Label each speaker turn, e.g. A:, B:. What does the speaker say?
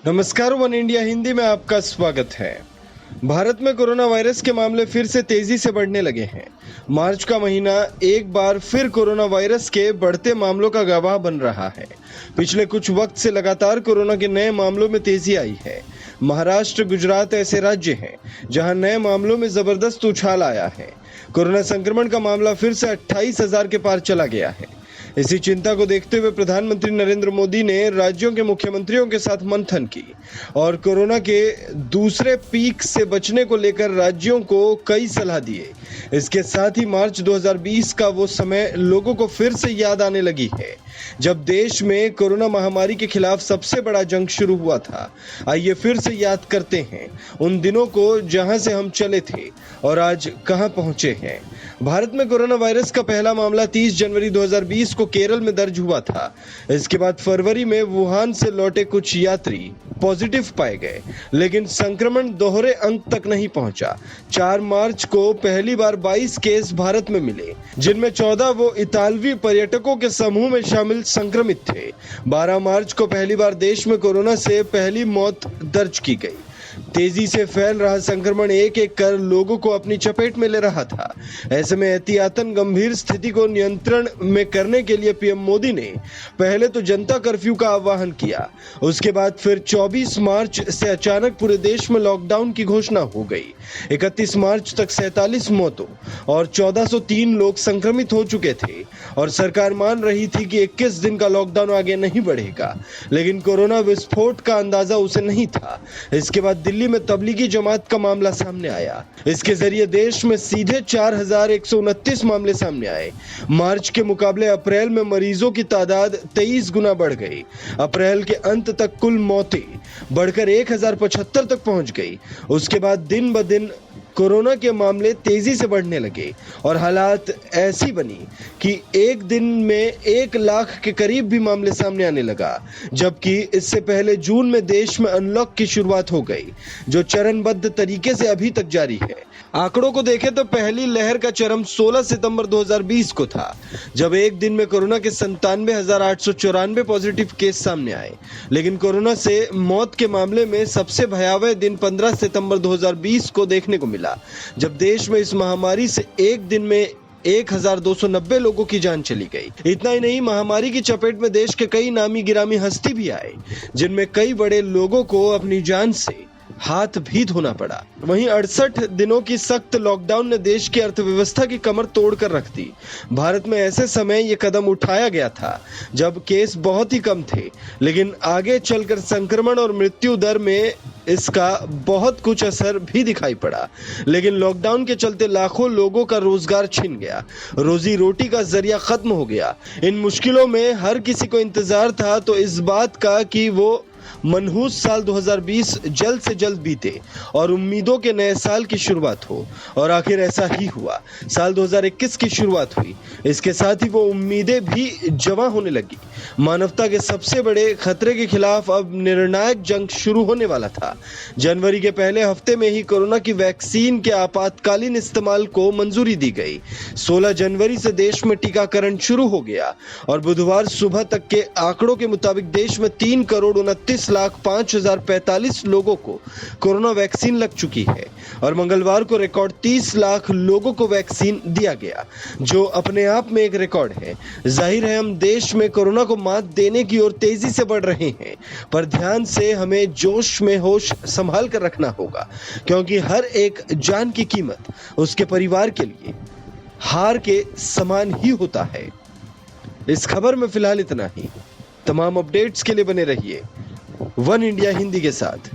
A: नमस्कार, one India Hindi में आपका स्वागत है। भारत में कोरोना वायरस के मामले फिर से तेजी से बढ़ने लगे हैं। मार्च का महीना एक बार फिर कोरोना वायरस के बढ़ते मामलों का गवाह बन रहा है। पिछले कुछ वक्त से लगातार कोरोना के नए मामलों में तेजी आई है। महाराष्ट्र, गुजरात ऐसे राज्य हैं जहां नए मामलों में जबरदस्त उछाल आया है। कोरोना संक्रमण का मामला फिर से 28,000 के पार चला गया है। इसी चिंता को देखते हुए प्रधानमंत्री नरेंद्र मोदी ने राज्यों के मुख्यमंत्रियों के साथ मंथन की और कोरोना के दूसरे पीक से बचने को लेकर राज्यों को कई सलाह दिए। इसके साथ ही मार्च 2020 का वो समय लोगों को फिर से याद आने लगी है जब देश में कोरोना महामारी के खिलाफ सबसे बड़ा जंग शुरू हुआ था। आइए फिर से याद करते हैं उन दिनों को जहां से हम चले थे और आज कहां पहुंचे हैं। भारत में कोरोना वायरस का पहला मामला 30 जनवरी 2020 को केरल में दर्ज हुआ था। इसके बाद फरवरी में वुहान से लौटे कुछ यात्री पॉजिटिव पाए गए, लेकिन संक्रमण दोहरे अंक तक नहीं पहुंचा। 4 मार्च को पहली बार 22 केस भारत में मिले, जिनमें 14 वो इतालवी पर्यटकों के समूह में शामिल संक्रमित थे। 12 मार्च को पहली बार देश में कोरोना से पहली मौत दर्ज की गई। तेजी से फैल रहा संक्रमण एक एक कर लोगों को अपनी चपेट में ले रहा था। ऐसे में एहतियातन गंभीर स्थिति को नियंत्रण में करने के लिए पीएम मोदी ने पहले तो जनता कर्फ्यू का आह्वान किया। उसके बाद फिर 24 मार्च से अचानक पूरे देश में लॉकडाउन की घोषणा हो गई। 31 मार्च तक 47 मौतों और 1403 लोग संक्रमित हो चुके थे और सरकार मान रही थी कि 21 दिन का लॉकडाउन आगे नहीं बढ़ेगा, लेकिन कोरोना विस्फोट का अंदाजा उसे नहीं था। इसके बाद दिल्ली में तबलीगी जमात का मामला सामने आया। इसके जरिए देश में सीधे 4129 मामले सामने आए। मार्च के मुकाबले अप्रैल में मरीजों की तादाद 23 गुना बढ़ गई। अप्रैल के अंत तक कुल मौतें बढ़कर 1075 तक पहुंच गई। उसके बाद दिन ब दिन कोरोना के मामले तेजी से बढ़ने लगे और हालात ऐसी बनी कि एक दिन में 1 लाख के करीब भी मामले सामने आने लगा, जबकि इससे पहले जून में देश में अनलॉक की शुरुआत हो गई, जो चरणबद्ध तरीके से अभी तक जारी है। आंकड़ों को देखें तो पहली लहर का चरम 16 सितंबर 2020 को था, जब एक दिन में कोरोना के 97,894 पॉजिटिव केस सामने आए। लेकिन कोरोना से मौत के मामले में सबसे भयावह दिन 15 सितंबर 2020 को देखने को मिला, जब देश में इस महामारी से एक दिन में 1290 लोगों की जान चली गई। इतना ही नहीं, महामारी की चपेट में देश के कई नामी गिरामी हस्ती भी आए, जिनमें कई बड़े लोगों को अपनी जान से हाथ भी धोना पड़ा। वहीं 68 दिनों की सख्त लॉकडाउन ने देश की अर्थव्यवस्था की कमर तोड़कर रख दी। भारत में ऐसे समय ये कदम उठाया गया था जब केस बहुत ही कम थे, लेकिन आगे चलकर संक्रमण और मृत्यु दर में इसका बहुत कुछ असर भी दिखाई पड़ा। लेकिन लॉकडाउन के चलते लाखों लोगों का रोजगार छिन गया, रोजी रोटी का जरिया खत्म हो गया। इन मुश्किलों में हर किसी को इंतजार था तो इस बात का कि वो मनहूस साल 2020 जल्द से जल्द बीते और उम्मीदों के नए साल की शुरुआत हो, और आखिर ऐसा ही हुआ। साल 2021 की शुरुआत हुई। इसके साथ ही वो उम्मीदें भी जवां होने लगी। मानवता के सबसे बड़े खतरे के खिलाफ अब निर्णायक जंग शुरू होने वाला था। जनवरी के पहले हफ्ते में ही कोरोना की वैक्सीन के आपातकालीन इस्तेमाल को मंजूरी दी गई। 16 जनवरी से देश में टीकाकरण शुरू हो गया और बुधवार सुबह तक के आंकड़ों के मुताबिक देश में 3,29,05,045 लोगों को कोरोना वैक्सीन लग चुकी है और मंगलवार को रिकॉर्ड 30 लाख लोगों को वैक्सीन दिया गया, जो अपने आप में एक रिकॉर्ड है। जाहिर है हम देश में कोरोना को मात देने की ओर तेजी से बढ़ रहे हैं, पर ध्यान से हमें जोश में होश संभाल कर रखना होगा, क्योंकि हर एक जान की कीमत उसके परिवार के लिए हार के समान ही होता है। इस खबर में फिलहाल इतना ही। तमाम अपडेट्स के लिए बने रहिए वन इंडिया हिंदी के साथ।